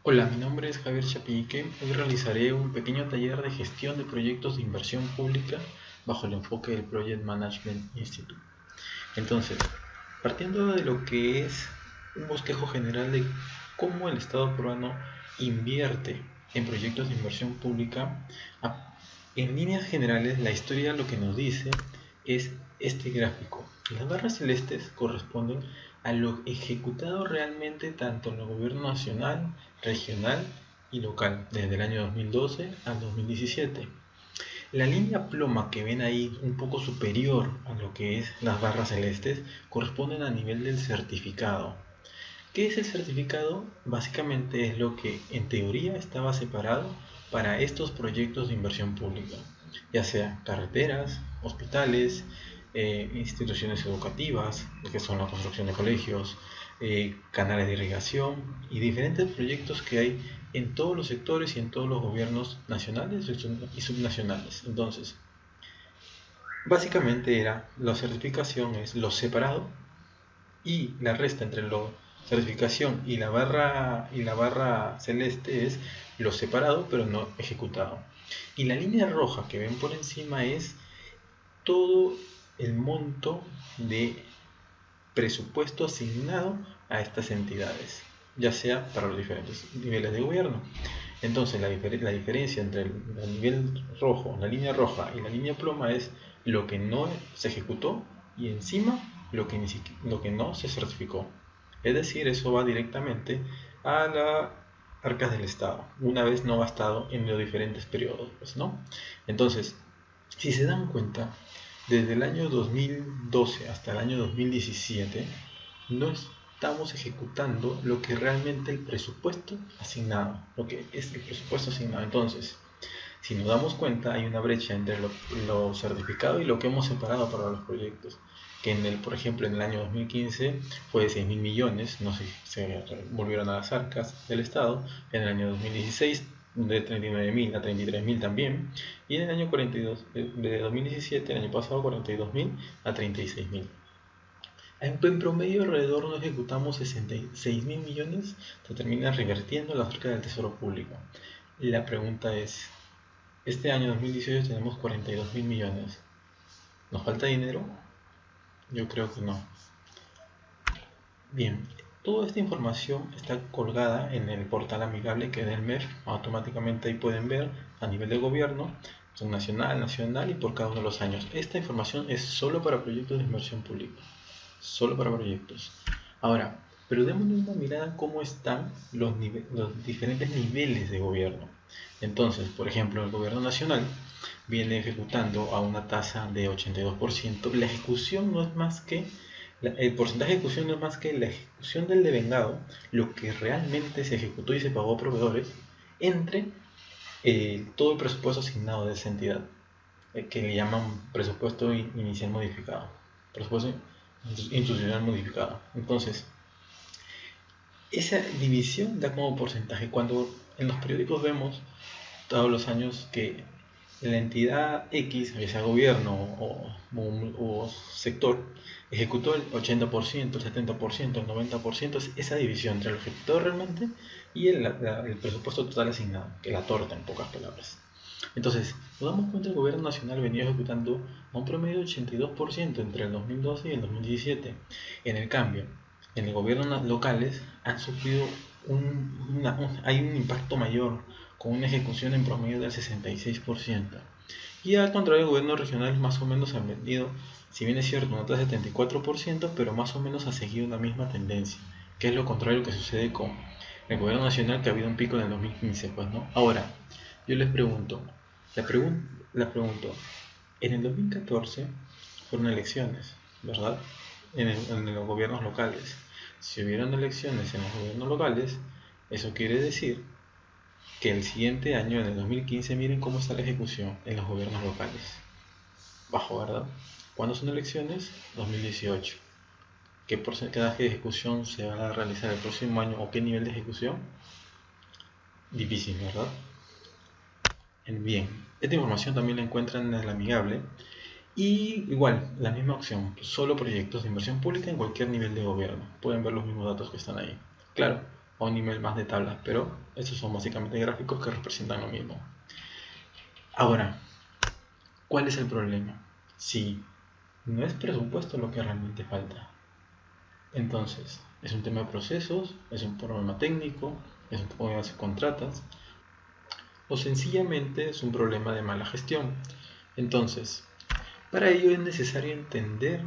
Hola, mi nombre es Javier Chapinique. Hoy realizaré un pequeño taller de gestión de proyectos de inversión pública bajo el enfoque del Project Management Institute. Entonces, partiendo de lo que es un bosquejo general de cómo el Estado peruano invierte en proyectos de inversión pública, en líneas generales la historia lo que nos dice es este gráfico. Las barras celestes corresponden a lo ejecutado realmente tanto en el gobierno nacional, regional y local desde el año 2012 al 2017. La línea ploma que ven ahí, un poco superior a lo que es las barras celestes, corresponden a nivel del certificado. ¿Qué es el certificado? Básicamente es lo que en teoría estaba separado para estos proyectos de inversión pública, ya sea carreteras, hospitales, instituciones educativas, que son la construcción de colegios, canales de irrigación y diferentes proyectos que hay en todos los sectores y en todos los gobiernos nacionales y subnacionales. Entonces, básicamente era la certificación es lo separado y la resta entre la certificación y la barra celeste es lo separado pero no ejecutado. Y la línea roja que ven por encima es todo el monto de presupuesto asignado a estas entidades, ya sea para los diferentes niveles de gobierno. Entonces la diferencia entre el nivel rojo, la línea roja y la línea ploma es lo que no se ejecutó y encima lo que no se certificó. Es decir, eso va directamente a las arcas del Estado, una vez no gastado en los diferentes periodos, pues, ¿no? Entonces, si se dan cuenta, desde el año 2012 hasta el año 2017 no estamos ejecutando lo que realmente el presupuesto asignado, lo que es el presupuesto asignado. Entonces, si nos damos cuenta, hay una brecha entre lo certificado y lo que hemos separado para los proyectos. Que por ejemplo, en el año 2015 fue de 6 mil millones, no sé, se volvieron a las arcas del Estado. En el año 2016 de 39 mil a 33 mil también. Y en el año 42, de 2017, el año pasado, 42 mil a 36 mil. En promedio alrededor no ejecutamos 66 mil millones, se termina revirtiendo la cerca del Tesoro Público. La pregunta es, este año 2018 tenemos 42 mil millones. ¿Nos falta dinero? Yo creo que no. Bien, toda esta información está colgada en el portal amigable que es del MEF. Automáticamente ahí pueden ver a nivel de gobierno, son nacional y por cada uno de los años. Esta información es solo para proyectos de inversión pública. Solo para proyectos. Ahora, pero démosle una mirada a cómo están los diferentes niveles de gobierno. Entonces, por ejemplo, el gobierno nacional viene ejecutando a una tasa de 82%. La ejecución no es más que, el porcentaje de ejecución no es más que la ejecución del devengado, lo que realmente se ejecutó y se pagó a proveedores, entre todo el presupuesto asignado de esa entidad, que le llaman presupuesto inicial modificado. Presupuesto institucional modificado. Entonces, esa división da como porcentaje. Cuando en los periódicos vemos todos los años que la entidad X, ya sea gobierno o sector, ejecutó el 80%, el 70%, el 90%, es esa división entre lo ejecutado realmente y el presupuesto total asignado, que es la torta en pocas palabras. Entonces, nos damos cuenta que el gobierno nacional venía ejecutando a un promedio de 82% entre el 2012 y el 2017. En el cambio, en el gobierno locales han sufrido hay un impacto mayor, con una ejecución en promedio del 66%. Y al contrario, el gobierno regional más o menos han vendido, si bien es cierto, nota 74%, pero más o menos ha seguido la misma tendencia, que es lo contrario que sucede con el gobierno nacional, que ha habido un pico en el 2015, pues, ¿no? Ahora, yo les pregunto, la pregunto, en el 2014 fueron elecciones, ¿verdad? En los gobiernos locales. Si hubieran elecciones en los gobiernos locales, eso quiere decir que el siguiente año, en el 2015, miren cómo está la ejecución en los gobiernos locales. Bajo, ¿verdad? ¿Cuándo son elecciones? 2018. ¿Qué porcentaje de ejecución se va a realizar el próximo año o qué nivel de ejecución? Difícil, ¿verdad? Bien, esta información también la encuentran en el amigable. Y igual, la misma opción, solo proyectos de inversión pública en cualquier nivel de gobierno. Pueden ver los mismos datos que están ahí. Claro, a un nivel más de tablas, pero estos son básicamente gráficos que representan lo mismo. Ahora, ¿cuál es el problema? Si no es presupuesto lo que realmente falta, entonces es un tema de procesos, es un problema técnico, es un problema de contratas, o sencillamente es un problema de mala gestión. Entonces, para ello es necesario entender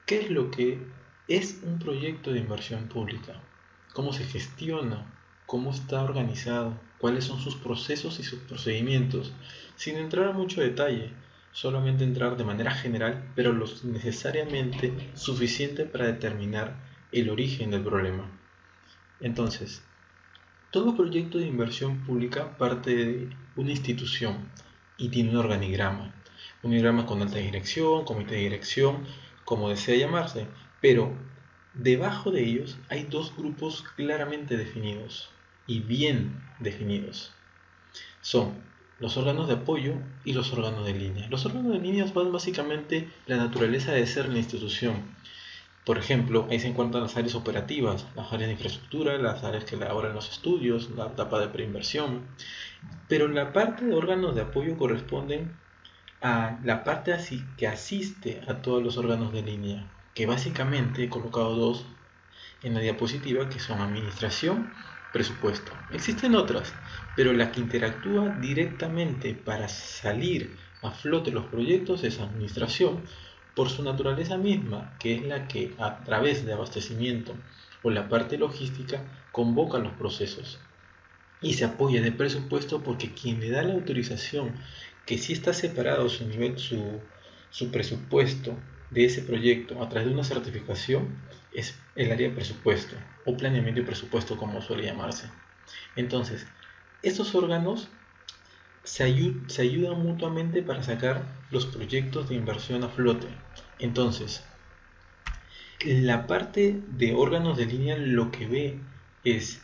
qué es lo que es un proyecto de inversión pública, cómo se gestiona, cómo está organizado, cuáles son sus procesos y sus procedimientos, sin entrar a mucho detalle, solamente entrar de manera general, pero lo necesariamente suficiente para determinar el origen del problema. Entonces, todo proyecto de inversión pública parte de una institución y tiene un organigrama con alta dirección, comité de dirección, como desea llamarse, pero debajo de ellos hay dos grupos claramente definidos y bien definidos. Son los órganos de apoyo y los órganos de línea. Los órganos de línea son básicamente la naturaleza de ser la institución. Por ejemplo, ahí se encuentran las áreas operativas, las áreas de infraestructura, las áreas que elaboran los estudios, la etapa de preinversión. Pero en la parte de órganos de apoyo corresponden a la parte que asiste a todos los órganos de línea, que básicamente he colocado dos en la diapositiva, que son administración, presupuesto. Existen otras, pero la que interactúa directamente para salir a flote los proyectos es administración, por su naturaleza misma, que es la que a través de abastecimiento o la parte logística convoca los procesos y se apoya de presupuesto porque quien le da la autorización, que sí está separado su nivel, su presupuesto de ese proyecto a través de una certificación, es el área de presupuesto o planeamiento y presupuesto como suele llamarse. Entonces, estos órganos se ayudan mutuamente para sacar los proyectos de inversión a flote. Entonces, la parte de órganos de línea lo que ve es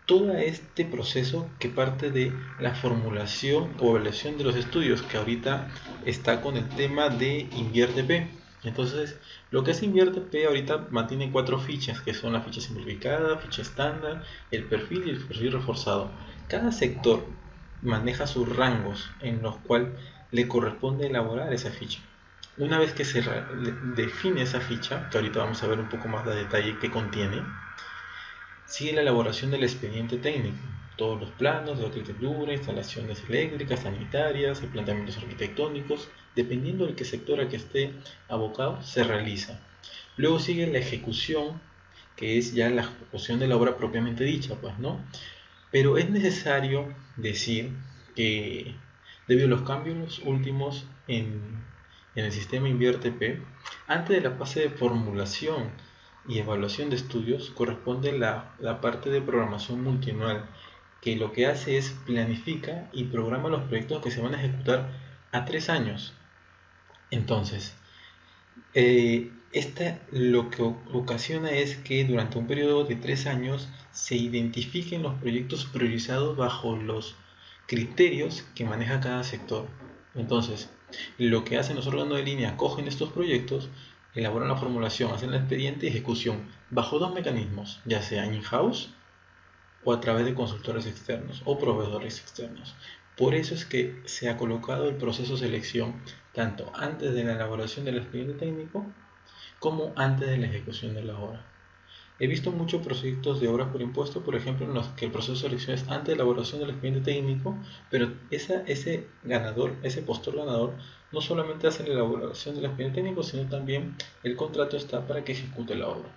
todo este proceso que parte de la formulación o evaluación de los estudios, que ahorita está con el tema de InvierteP. Entonces, lo que es InvierteP ahorita mantiene 4 fichas, que son la ficha simplificada, ficha estándar, el perfil y el perfil reforzado. Cada sector maneja sus rangos en los cuales le corresponde elaborar esa ficha. Una vez que se define esa ficha, que ahorita vamos a ver un poco más de detalle qué contiene, sigue la elaboración del expediente técnico, todos los planos de arquitectura, instalaciones eléctricas, sanitarias, planteamientos arquitectónicos, dependiendo del que sector a que esté abocado, se realiza. Luego sigue la ejecución, que es ya la ejecución de la obra propiamente dicha, pues, ¿no? Pero es necesario decir que debido a los cambios últimos en el sistema InvierteP, antes de la fase de formulación y evaluación de estudios corresponde la parte de programación multianual, que lo que hace es planifica y programa los proyectos que se van a ejecutar a 3 años. Entonces, lo que ocasiona es que durante un periodo de 3 años se identifiquen los proyectos priorizados bajo los criterios que maneja cada sector. Entonces, lo que hacen los órganos de línea, cogen estos proyectos, elaboran la formulación, hacen el expediente y ejecución bajo dos mecanismos, ya sea in-house o a través de consultores externos o proveedores externos. Por eso es que se ha colocado el proceso de selección tanto antes de la elaboración del expediente técnico como antes de la ejecución de la obra. He visto muchos proyectos de obras por impuesto, por ejemplo, en los que el proceso de selección es antes de la elaboración del expediente técnico, pero ese ganador, ese postor ganador, no solamente hace la elaboración del expediente técnico, sino también el contrato está para que ejecute la obra.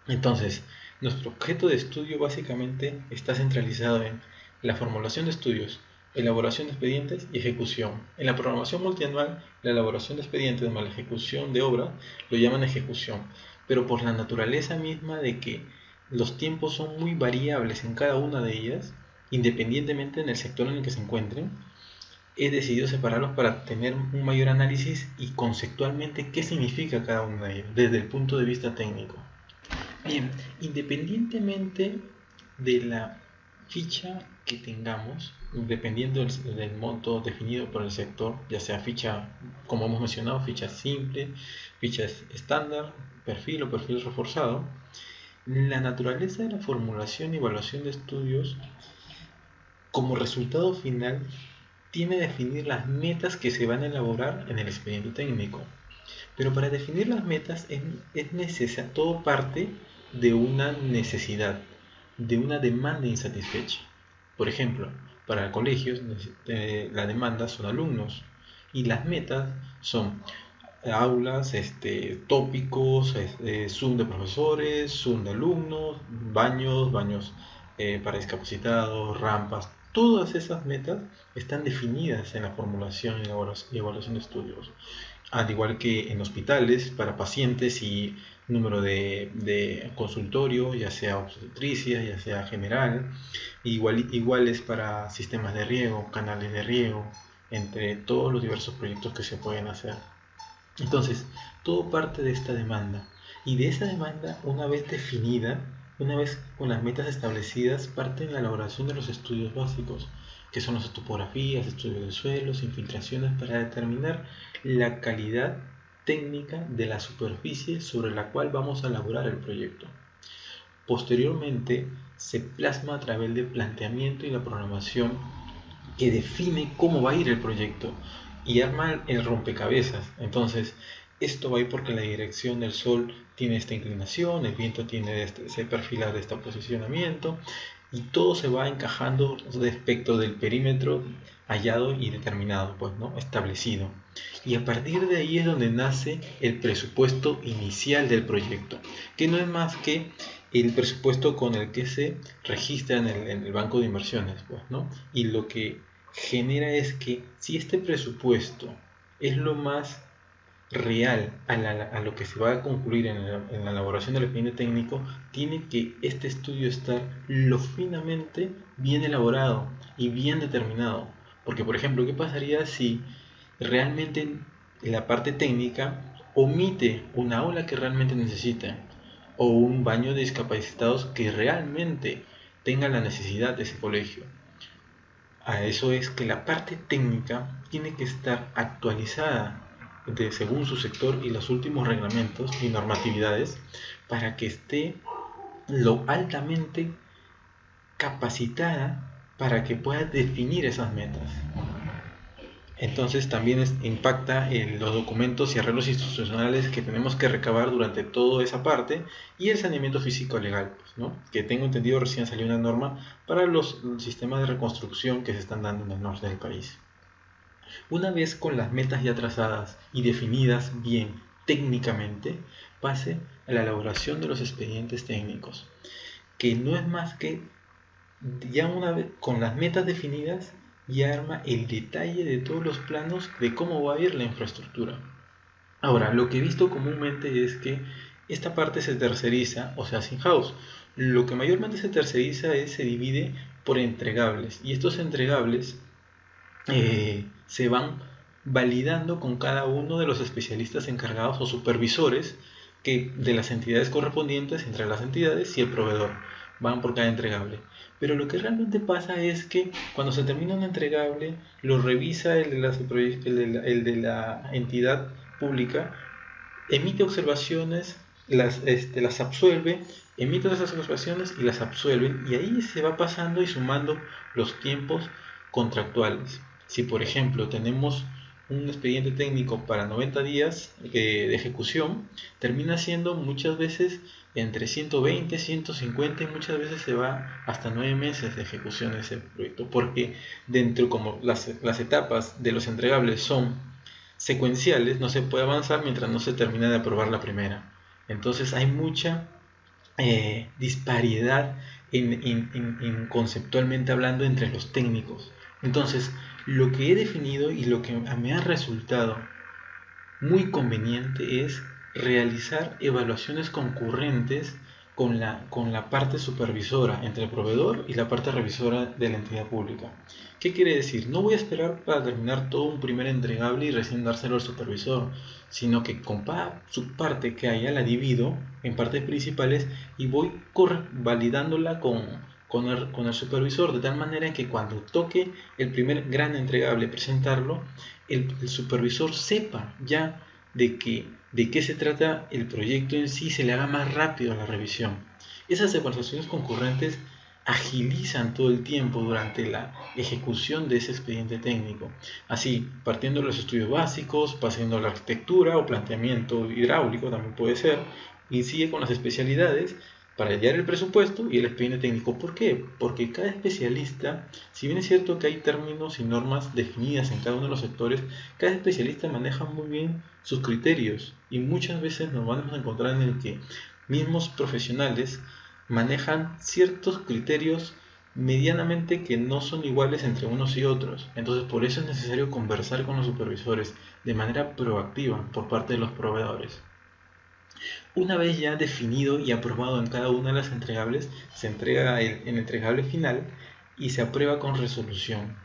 Entonces, nuestro objeto de estudio básicamente está centralizado en la formulación de estudios, elaboración de expedientes y ejecución. En la programación multianual, la elaboración de expedientes más la ejecución de obra lo llaman ejecución, pero por la naturaleza misma de que los tiempos son muy variables en cada una de ellas, independientemente en el sector en el que se encuentren, he decidido separarlos para tener un mayor análisis y conceptualmente qué significa cada uno de ellos desde el punto de vista técnico. Bien, independientemente de la ficha que tengamos, dependiendo del monto definido por el sector, ya sea ficha, como hemos mencionado, ficha simple, ficha estándar, perfil o perfil reforzado, La naturaleza de la formulación y evaluación de estudios como resultado final tiene que definir las metas que se van a elaborar en el expediente técnico. Pero para definir las metas es necesario, todo parte de una necesidad, de una demanda insatisfecha. Por ejemplo, para colegios la demanda son alumnos y las metas son aulas, tópicos, Zoom de profesores, Zoom de alumnos, baños para discapacitados, rampas. Todas esas metas están definidas en la formulación y evaluación de estudios, al igual que en hospitales para pacientes y número de consultorio, ya sea obstetricia, ya sea general, iguales para sistemas de riego, canales de riego, entre todos los diversos proyectos que se pueden hacer. Entonces, todo parte de esta demanda. Y de esa demanda, una vez definida, una vez con las metas establecidas, parte en la elaboración de los estudios básicos, que son las topografías, estudios de suelos, infiltraciones, para determinar la calidad técnica de la superficie sobre la cual vamos a elaborar el proyecto. Posteriormente, se plasma a través del planteamiento y la programación que define cómo va a ir el proyecto y arma el rompecabezas. Entonces, esto va a ir porque la dirección del sol tiene esta inclinación, el viento tiene ese perfil de este posicionamiento, y todo se va encajando respecto del perímetro hallado y determinado, pues, ¿no? Establecido. Y a partir de ahí es donde nace el presupuesto inicial del proyecto, que no es más que el presupuesto con el que se registra en el banco de inversiones, pues, ¿no? Y lo que genera es que si este presupuesto es lo más real a lo que se va a concluir en la elaboración del expediente técnico, tiene que este estudio estar lo finamente bien elaborado y bien determinado. Porque, por ejemplo, ¿qué pasaría si realmente la parte técnica omite una aula que realmente necesita o un baño de discapacitados que realmente tenga la necesidad de ese colegio? A eso es que la parte técnica tiene que estar actualizada según su sector y los últimos reglamentos y normatividades para que esté lo altamente capacitada para que pueda definir esas metas. Entonces también impacta en los documentos y arreglos institucionales que tenemos que recabar durante toda esa parte, y el saneamiento físico legal, pues, ¿no? Que tengo entendido recién salió una norma para los sistemas de reconstrucción que se están dando en el norte del país. Una vez con las metas ya trazadas y definidas bien técnicamente, pase a la elaboración de los expedientes técnicos, que no es más que, ya una vez con las metas definidas, ya arma el detalle de todos los planos de cómo va a ir la infraestructura. Ahora, lo que he visto comúnmente es que esta parte se terceriza, o sea, in-house. Lo que mayormente se terceriza se divide por entregables, y estos entregables se van validando con cada uno de los especialistas encargados o supervisores de las entidades correspondientes, entre las entidades y el proveedor. Van por cada entregable. Pero lo que realmente pasa es que cuando se termina un entregable, lo revisa el de la entidad pública, emite observaciones, las absuelve, emite esas observaciones y las absuelve, y ahí se va pasando y sumando los tiempos contractuales. Si, por ejemplo, tenemos un expediente técnico para 90 días de ejecución, termina siendo muchas veces entre 120, 150, y muchas veces se va hasta 9 meses de ejecución de ese proyecto, porque dentro, como las etapas de los entregables son secuenciales, no se puede avanzar mientras no se termina de aprobar la primera. Entonces hay mucha disparidad conceptualmente hablando entre los técnicos. Entonces, lo que he definido y lo que me ha resultado muy conveniente es realizar evaluaciones concurrentes con la parte supervisora entre el proveedor y la parte revisora de la entidad pública. ¿Qué quiere decir? No voy a esperar para terminar todo un primer entregable y recién dárselo al supervisor, sino que con cada subparte que haya la divido en partes principales y voy validándola con el supervisor, de tal manera que cuando toque el primer gran entregable presentarlo, el supervisor sepa ya de qué se trata el proyecto en sí, se le haga más rápido la revisión. Esas secuenciaciones concurrentes agilizan todo el tiempo durante la ejecución de ese expediente técnico. Así, partiendo de los estudios básicos, pasando a la arquitectura o planteamiento hidráulico también puede ser, y sigue con las especialidades para hallar el presupuesto y el expediente técnico. ¿Por qué? Porque cada especialista, si bien es cierto que hay términos y normas definidas en cada uno de los sectores, cada especialista maneja muy bien sus criterios y muchas veces nos vamos a encontrar en el que mismos profesionales manejan ciertos criterios medianamente que no son iguales entre unos y otros. Entonces por eso es necesario conversar con los supervisores de manera proactiva por parte de los proveedores. Una vez ya definido y aprobado en cada una de las entregables, se entrega el entregable final y se aprueba con resolución.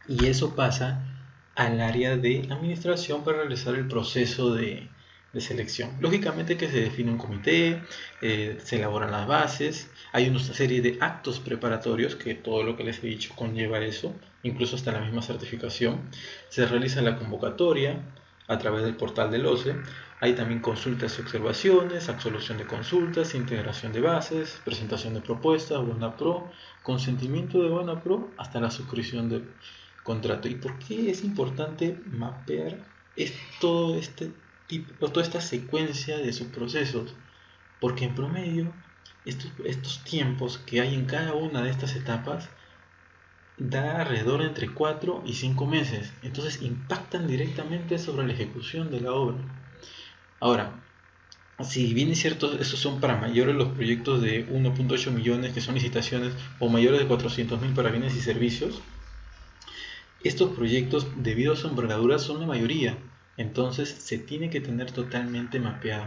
Y eso pasa al área de administración para realizar el proceso de selección. Lógicamente que se define un comité, se elaboran las bases, hay una serie de actos preparatorios que todo lo que les he dicho conlleva eso, incluso hasta la misma certificación. Se realiza la convocatoria a través del portal del OCE. Hay también consultas y observaciones, absolución de consultas, integración de bases, presentación de propuestas, buena pro, consentimiento de buena pro, hasta la suscripción de contrato. ¿Y por qué es importante mapear todo este tipo, toda esta secuencia de subprocesos? Porque en promedio, estos tiempos que hay en cada una de estas etapas da alrededor entre 4 y 5 meses. Entonces impactan directamente sobre la ejecución de la obra. Ahora, si bien es cierto, estos son para mayores los proyectos de 1.8 millones que son licitaciones o mayores de 400.000 para bienes y servicios, estos proyectos debido a su envergadura son la mayoría, entonces se tiene que tener totalmente mapeado.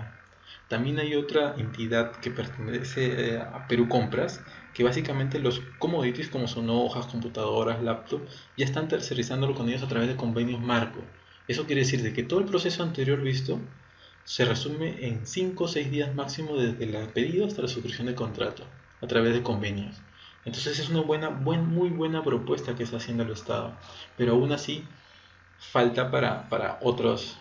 También hay otra entidad que pertenece a Perú Compras, que básicamente los commodities como son hojas, computadoras, laptop, ya están tercerizándolo con ellos a través de convenios marco. Eso quiere decir de que todo el proceso anterior visto se resume en 5 o 6 días máximo desde el pedido hasta la suscripción de contrato a través de convenios. Entonces es una muy buena propuesta que está haciendo el Estado, pero aún así falta para otros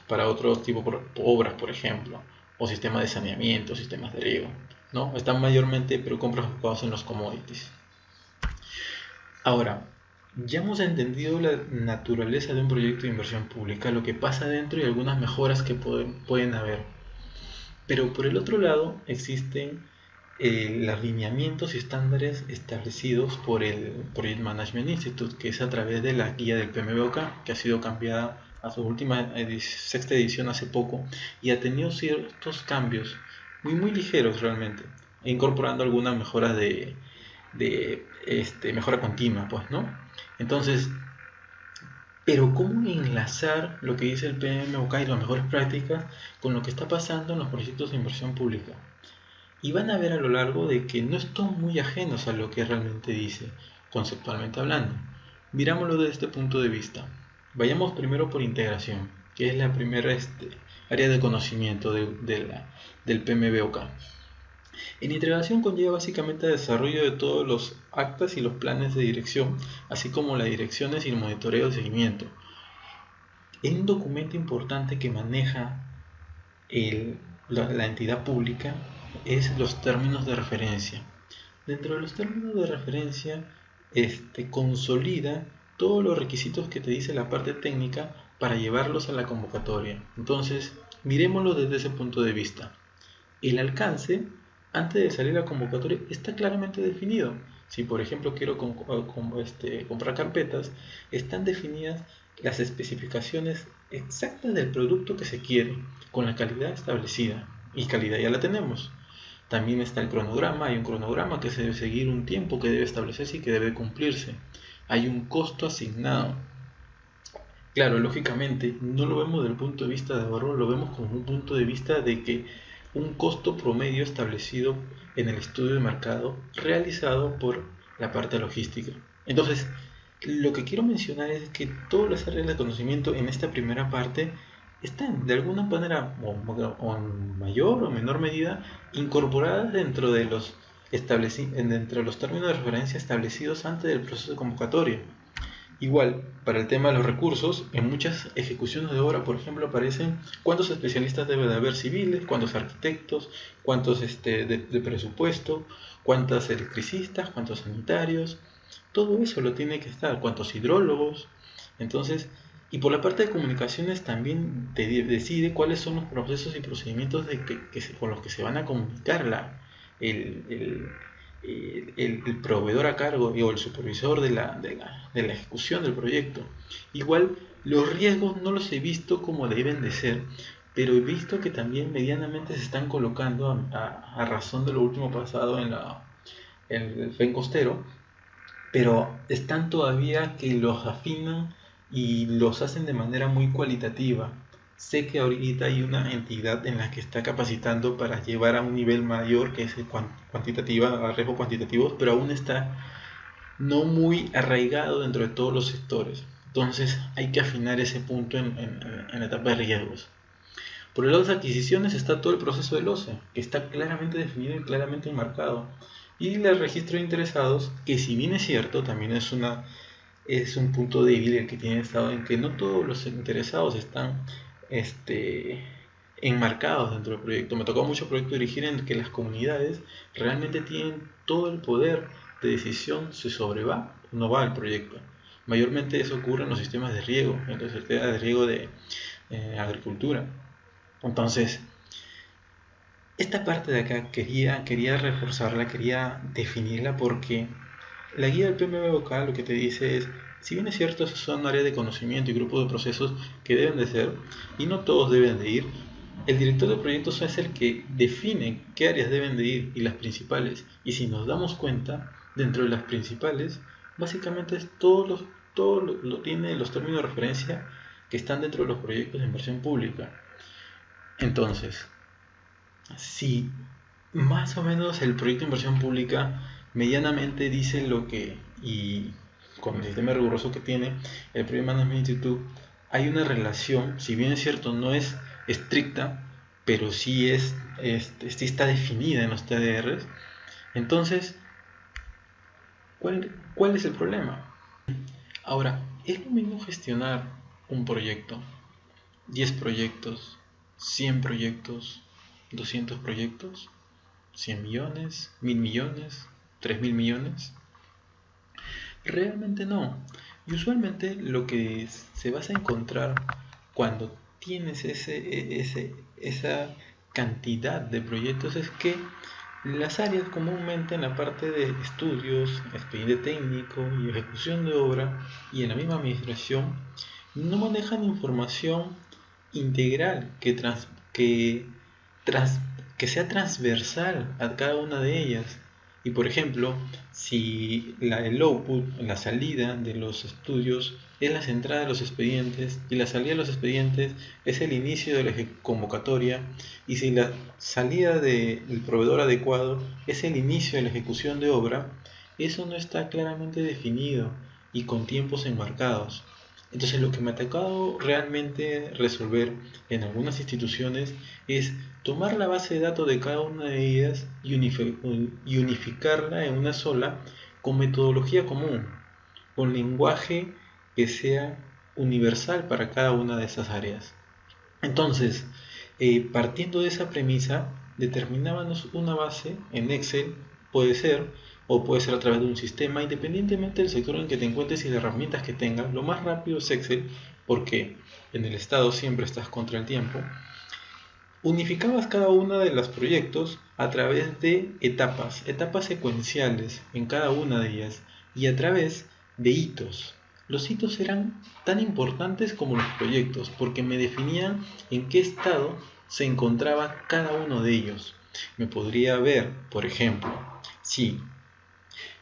tipos de obras, por ejemplo, o sistemas de saneamiento, sistemas de riego, ¿no? Están mayormente preocupados en los commodities. Ahora, ya hemos entendido la naturaleza de un proyecto de inversión pública, lo que pasa dentro y algunas mejoras que pueden haber. Pero por el otro lado existen los lineamientos y estándares establecidos por el Project Management Institute, que es a través de la guía del PMBOK, que ha sido cambiada a su última sexta edición hace poco y ha tenido ciertos cambios muy ligeros realmente, incorporando algunas mejoras de mejora continua, pues, ¿no? Entonces, pero ¿cómo enlazar lo que dice el PMBOK y las mejores prácticas con lo que está pasando en los proyectos de inversión pública? Y van a ver a lo largo de que no están muy ajenos a lo que realmente dice, conceptualmente hablando. Mirámoslo desde este punto de vista. Vayamos primero por integración, que es la primera área de conocimiento del PMBOK. En integración conlleva básicamente el desarrollo de todos los actas y los planes de dirección, así como las direcciones y el monitoreo de seguimiento. Es un documento importante que maneja la entidad pública es los términos de referencia. Dentro de los términos de referencia, consolida todos los requisitos que te dice la parte técnica para llevarlos a la convocatoria. Entonces, miremoslo desde ese punto de vista. El alcance, antes de salir a la convocatoria, está claramente definido. Si, por ejemplo, quiero comprar carpetas, están definidas las especificaciones exactas del producto que se quiere, con la calidad establecida. Y calidad ya la tenemos. También está el cronograma, hay un cronograma que se debe seguir, un tiempo que debe establecerse y que debe cumplirse. Hay un costo asignado. Claro, lógicamente, no lo vemos desde el punto de vista de ahorro, lo vemos como un punto de vista de que un costo promedio establecido en el estudio de mercado realizado por la parte logística. Entonces, lo que quiero mencionar es que todas las áreas de conocimiento en esta primera parte están de alguna manera o en mayor o menor medida incorporadas dentro de los términos de referencia establecidos antes del proceso de convocatoria. Igual, para el tema de los recursos, en muchas ejecuciones de obra, por ejemplo, aparecen cuántos especialistas debe de haber civiles, cuántos arquitectos, cuántos de presupuesto, cuántos electricistas, cuántos sanitarios, todo eso lo tiene que estar, cuántos hidrólogos. Entonces, y por la parte de comunicaciones también decide cuáles son los procesos y procedimientos con los que se van a comunicar el, el, el proveedor a cargo o el supervisor de la ejecución del proyecto. Igual, los riesgos no los he visto como deben de ser, pero he visto que también medianamente se están colocando a razón de lo último pasado en el FEN costero, pero están todavía que los afinan y los hacen de manera muy cualitativa. Sé que ahorita hay una entidad en la que está capacitando para llevar a un nivel mayor que es el cuantitativa, a riesgos cuantitativos, pero aún está no muy arraigado dentro de todos los sectores. Entonces hay que afinar ese punto en la etapa de riesgos. Por el lado de las adquisiciones está todo el proceso del OCE, que está claramente definido y claramente enmarcado. Y el registro de interesados, que si bien es cierto, también es un punto débil el que tiene el Estado, en que no todos los interesados están enmarcados dentro del proyecto. Me tocó mucho proyecto dirigir en que las comunidades realmente tienen todo el poder de decisión si sobreva o no va el proyecto. Mayormente eso ocurre en los sistemas de riego, en los sistemas de riego de agricultura. Entonces, esta parte de acá quería reforzarla, quería definirla porque la guía del PMBOK lo que te dice es, si bien es cierto, son áreas de conocimiento y grupos de procesos que deben de ser, y no todos deben de ir, el director de proyectos es el que define qué áreas deben de ir y las principales. Y si nos damos cuenta, dentro de las principales, básicamente es todo lo tiene los términos de referencia que están dentro de los proyectos de inversión pública. Entonces, si más o menos el proyecto de inversión pública medianamente dice lo que, y con el sistema riguroso que tiene el Project Management Institute, hay una relación, si bien es cierto, no es estricta, pero sí sí está definida en los TDRs. Entonces, ¿cuál es el problema? Ahora, ¿es lo mismo gestionar un proyecto, 10 proyectos, 100 proyectos, 200 proyectos, 100 millones, 1000 millones, 3000 millones? Realmente no. Y usualmente lo que se vas a encontrar cuando tienes esa cantidad de proyectos es que las áreas comúnmente en la parte de estudios, expediente técnico y ejecución de obra y en la misma administración no manejan información integral que sea transversal a cada una de ellas. Y por ejemplo, si el output, la salida de los estudios es la entrada de los expedientes y la salida de los expedientes es el inicio de la convocatoria, y si la salida del proveedor adecuado es el inicio de la ejecución de obra, eso no está claramente definido y con tiempos enmarcados. Entonces lo que me ha tocado realmente resolver en algunas instituciones es tomar la base de datos de cada una de ellas y unificarla en una sola con metodología común, con lenguaje que sea universal para cada una de esas áreas. Entonces, partiendo de esa premisa, determinábamos una base en Excel, puede ser, o puede ser a través de un sistema, independientemente del sector en que te encuentres y de herramientas que tengas. Lo más rápido es Excel, porque en el estado siempre estás contra el tiempo. Unificabas cada uno de los proyectos a través de etapas secuenciales en cada una de ellas, y a través de hitos. Los hitos eran tan importantes como los proyectos porque me definían en qué estado se encontraba cada uno de ellos. Me podría ver, por ejemplo, si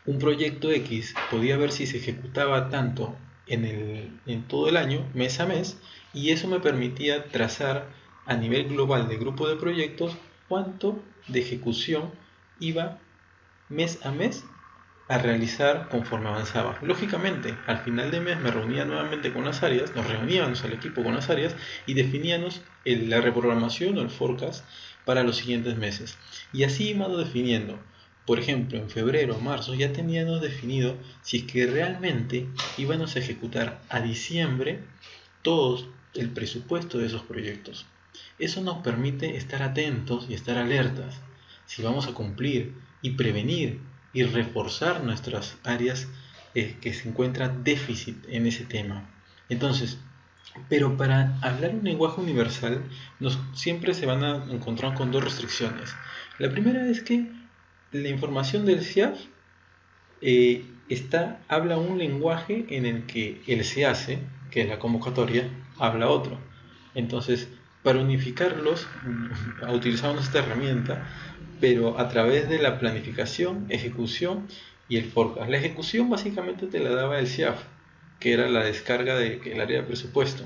un proyecto X podía ver si se ejecutaba tanto en todo el año, mes a mes, y eso me permitía trazar a nivel global de grupo de proyectos cuánto de ejecución iba mes a mes a realizar conforme avanzaba. Lógicamente, al final de mes me reunía nuevamente con las áreas, nos reuníamos al equipo con las áreas y definíamos la reprogramación o el forecast para los siguientes meses. Y así íbamos definiendo por ejemplo, en febrero o marzo ya teníamos definido si es que realmente íbamos a ejecutar a diciembre todo el presupuesto de esos proyectos. Eso nos permite estar atentos y estar alertas si vamos a cumplir y prevenir y reforzar nuestras áreas que se encuentra déficit en ese tema. Entonces, pero para hablar un lenguaje universal, siempre se van a encontrar con dos restricciones. La primera es que la información del CIAF habla un lenguaje en el que el SEACE, que es la convocatoria, habla otro. Entonces, para unificarlos, utilizamos esta herramienta, pero a través de la planificación, ejecución y el forecast. La ejecución básicamente te la daba el CIAF, que era la descarga del área de presupuesto.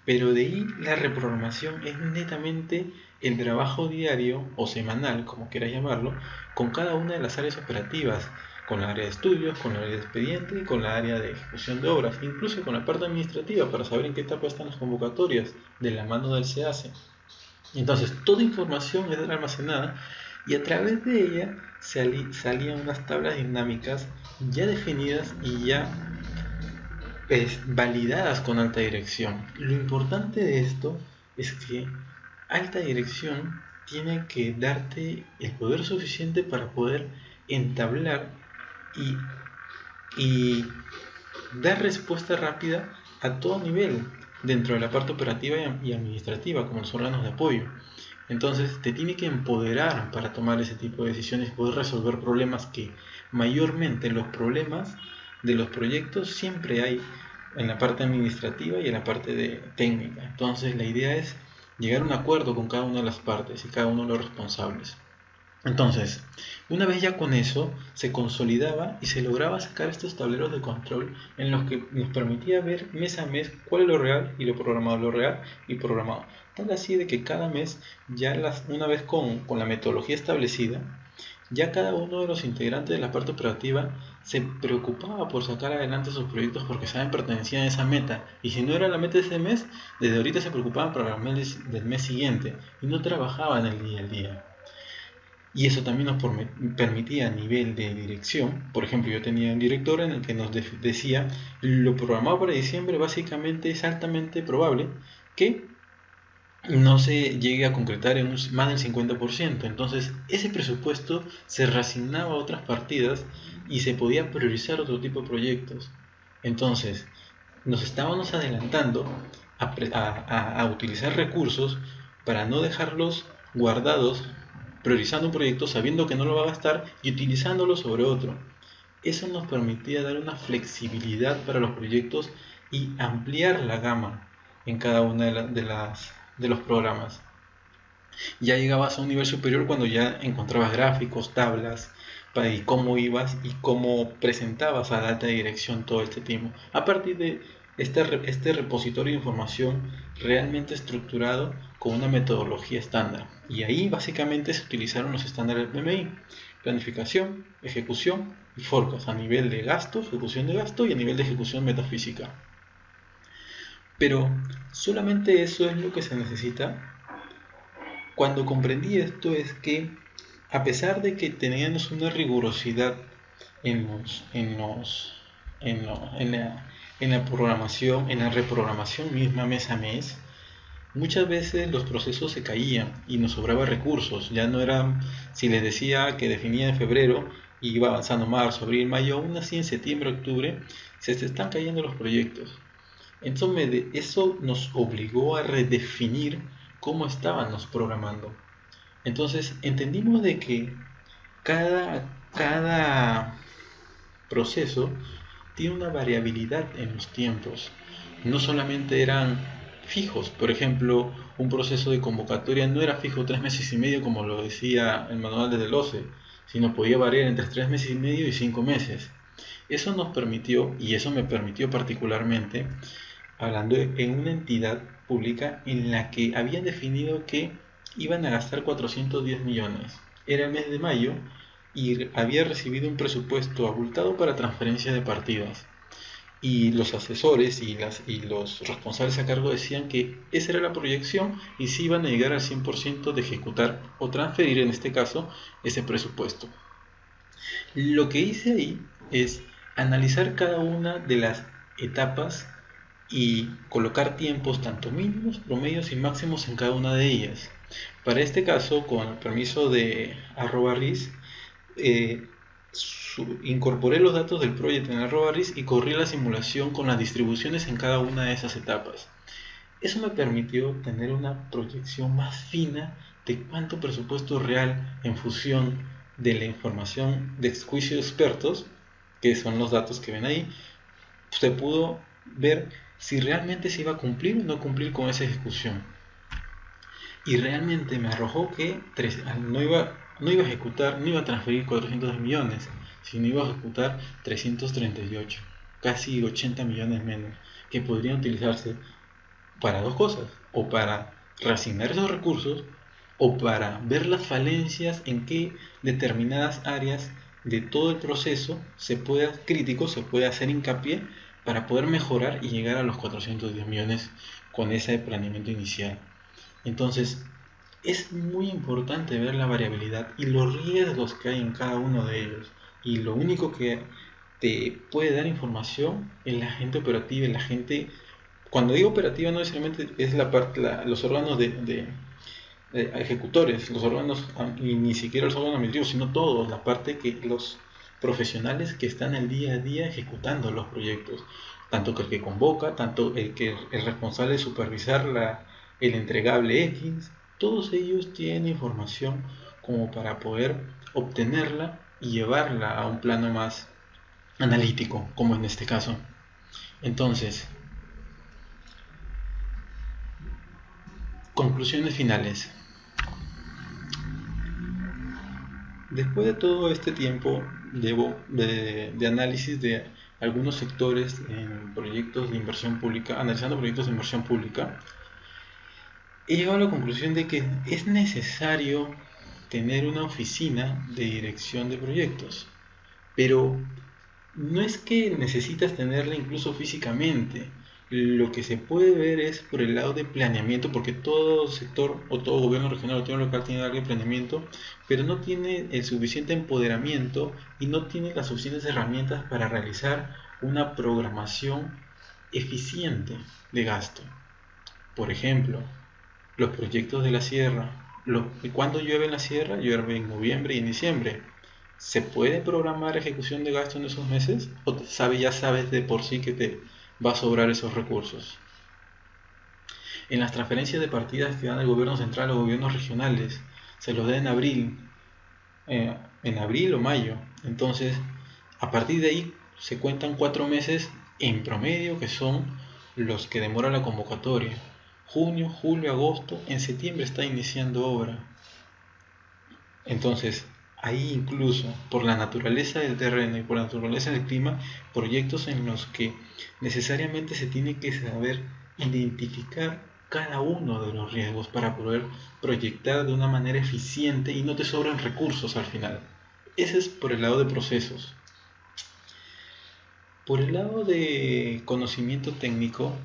Pero de ahí la reprogramación es netamente el trabajo diario o semanal, como quieras llamarlo, con cada una de las áreas operativas, con la área de estudios, con la área de expediente y con la área de ejecución de obras, incluso con la parte administrativa para saber en qué etapa están las convocatorias de la mano del SEACE. Entonces, toda información es almacenada y a través de ella salían unas tablas dinámicas ya definidas y ya validadas con alta dirección. Lo importante de esto es que alta dirección tiene que darte el poder suficiente para poder entablar y dar respuesta rápida a todo nivel dentro de la parte operativa y administrativa, como los órganos de apoyo. Entonces te tiene que empoderar para tomar ese tipo de decisiones y poder resolver problemas que mayormente los problemas de los proyectos siempre hay en la parte administrativa y en la parte de técnica. Entonces la idea es llegar a un acuerdo con cada una de las partes y cada uno de los responsables. Entonces, una vez ya con eso, se consolidaba y se lograba sacar estos tableros de control en los que nos permitía ver mes a mes cuál es lo real y lo programado, lo real y programado. Tal así de que cada mes, ya una vez con la metodología establecida, ya cada uno de los integrantes de la parte operativa se preocupaba por sacar adelante sus proyectos porque saben pertenecían a esa meta. Y si no era la meta de ese mes, desde ahorita se preocupaban por el mes del mes siguiente y no trabajaban el día al día. Y eso también nos permitía a nivel de dirección. Por ejemplo, yo tenía un director en el que nos decía: lo programado para diciembre básicamente es altamente probable que no se llegue a concretar en más del 50%. Entonces ese presupuesto se reasignaba a otras partidas y se podía priorizar otro tipo de proyectos. Entonces nos estábamos adelantando a utilizar recursos para no dejarlos guardados, priorizando un proyecto sabiendo que no lo va a gastar y utilizándolo sobre otro. Eso nos permitía dar una flexibilidad para los proyectos y ampliar la gama en cada una de los programas. Ya llegabas a un nivel superior cuando ya encontrabas gráficos, tablas, y cómo ibas y cómo presentabas a la alta dirección todo este tiempo. A partir de este repositorio de información realmente estructurado con una metodología estándar. Y ahí básicamente se utilizaron los estándares del PMI: planificación, ejecución y forecast a nivel de gasto, ejecución de gasto y a nivel de ejecución metafísica. Pero solamente eso es lo que se necesita. Cuando comprendí esto es que, a pesar de que teníamos una rigurosidad en la programación, en la reprogramación misma mes a mes, muchas veces los procesos se caían y nos sobraba recursos. Ya no era, si les decía que definía en febrero y iba avanzando marzo, abril, mayo, aún así en septiembre, octubre, se están cayendo los proyectos. Entonces eso nos obligó a redefinir cómo estábamos programando. Entonces entendimos de que cada proceso tiene una variabilidad en los tiempos. No solamente eran fijos. Por ejemplo, un proceso de convocatoria no era fijo 3 meses y medio como lo decía el manual de Deleuze, sino podía variar entre 3 meses y medio y 5 meses. Eso nos permitió, y eso me permitió particularmente, hablando en una entidad pública en la que habían definido que iban a gastar 410 millones. Era el mes de mayo y había recibido un presupuesto abultado para transferencia de partidas. Y los asesores y los responsables a cargo decían que esa era la proyección y si iban a llegar al 100% de ejecutar o transferir, en este caso, ese presupuesto. Lo que hice ahí es analizar cada una de las etapas y colocar tiempos tanto mínimos, promedios y máximos en cada una de ellas. Para este caso, con el permiso de @RIS, eh, incorporé los datos del proyecto en @RIS y corrí la simulación con las distribuciones en cada una de esas etapas. Eso me permitió tener una proyección más fina de cuánto presupuesto real en función de la información de juicio de expertos, que son los datos que ven ahí, se pudo ver si realmente se iba a cumplir o no cumplir con esa ejecución. Y realmente me arrojó que no iba a ejecutar, no iba a transferir 400 millones, sino iba a ejecutar 338, casi 80 millones menos, que podrían utilizarse para dos cosas: o para reasignar esos recursos, o para ver las falencias en que determinadas áreas de todo el proceso crítico se puede hacer hincapié para poder mejorar y llegar a los 410 millones con ese planeamiento inicial. Entonces, es muy importante ver la variabilidad y los riesgos que hay en cada uno de ellos. Y lo único que te puede dar información es la gente operativa, la gente. Cuando digo operativa, no necesariamente es la parte, los órganos de ejecutores, los órganos, y ni siquiera los órganos administrativos, sino todos, la parte que los profesionales que están el día a día ejecutando los proyectos, tanto que el que convoca, tanto el que el responsable de supervisar el entregable X, todos ellos tienen información como para poder obtenerla y llevarla a un plano más analítico, como en este caso. Entonces, conclusiones finales. Después de todo este tiempo de análisis de algunos sectores en proyectos de inversión pública, analizando proyectos de inversión pública, he llegado a la conclusión de que es necesario tener una oficina de dirección de proyectos, pero no es que necesitas tenerla incluso físicamente. Lo que se puede ver es por el lado de planeamiento, porque todo sector o todo gobierno regional o todo local tiene algo de planeamiento, pero no tiene el suficiente empoderamiento y no tiene las suficientes herramientas para realizar una programación eficiente de gasto. Por ejemplo, los proyectos de la sierra. Cuando llueve en la sierra, llueve en noviembre y en diciembre. ¿Se puede programar ejecución de gasto en esos meses? ¿O ya sabes de por sí que te va a sobrar esos recursos? En las transferencias de partidas que dan el gobierno central o gobiernos regionales, se los da en abril o mayo. Entonces, a partir de ahí se cuentan 4 meses en promedio, que son los que demora la convocatoria. Junio, julio, agosto, en septiembre está iniciando obra. Entonces, ahí incluso por la naturaleza del terreno y por la naturaleza del clima, proyectos en los que necesariamente se tiene que saber identificar cada uno de los riesgos para poder proyectar de una manera eficiente y no te sobran recursos al final. Ese es por el lado de procesos. Por el lado de conocimiento técnico,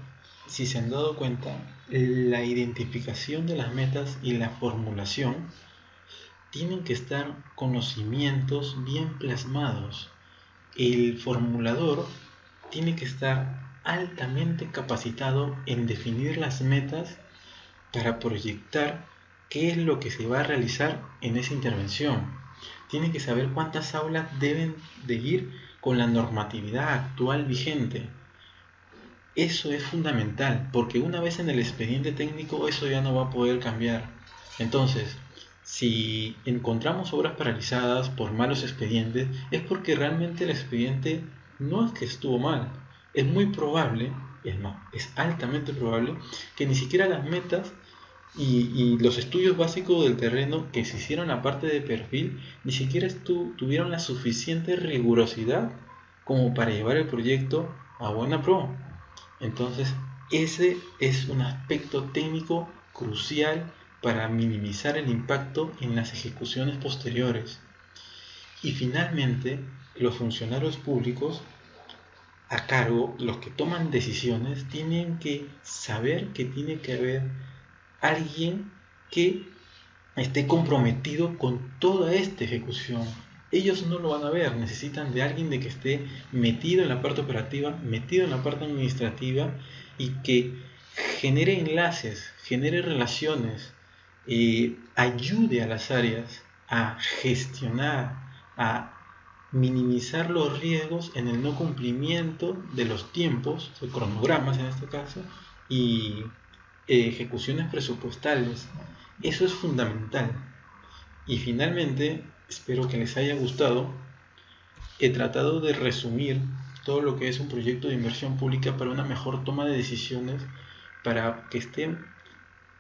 si se han dado cuenta, la identificación de las metas y la formulación tienen que estar conocimientos bien plasmados. El formulador tiene que estar altamente capacitado en definir las metas para proyectar qué es lo que se va a realizar en esa intervención. Tiene que saber cuántas aulas deben de ir con la normatividad actual vigente. Eso es fundamental, porque una vez en el expediente técnico eso ya no va a poder cambiar. Entonces, si encontramos obras paralizadas por malos expedientes, es porque realmente el expediente no es que estuvo mal. Es muy probable, es altamente probable, que ni siquiera las metas y los estudios básicos del terreno que se hicieron aparte de perfil, ni siquiera tuvieron la suficiente rigurosidad como para llevar el proyecto a buena pro. Entonces, ese es un aspecto técnico crucial para minimizar el impacto en las ejecuciones posteriores. Y finalmente, los funcionarios públicos a cargo, los que toman decisiones, tienen que saber que tiene que haber alguien que esté comprometido con toda esta ejecución. ellos no lo van a ver, necesitan de alguien de que esté metido en la parte operativa, metido en la parte administrativa y que genere enlaces, genere relaciones, ayude a las áreas a gestionar, a minimizar los riesgos en el no cumplimiento de los tiempos, de cronogramas en este caso, y ejecuciones presupuestales. Eso es fundamental. Y finalmente, espero que les haya gustado. He tratado de resumir todo lo que es un proyecto de inversión pública para una mejor toma de decisiones, para que estén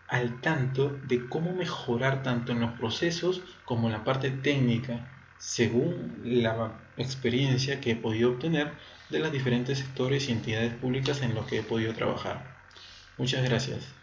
al tanto de cómo mejorar tanto en los procesos como en la parte técnica, según la experiencia que he podido obtener de los diferentes sectores y entidades públicas en los que he podido trabajar. Muchas gracias.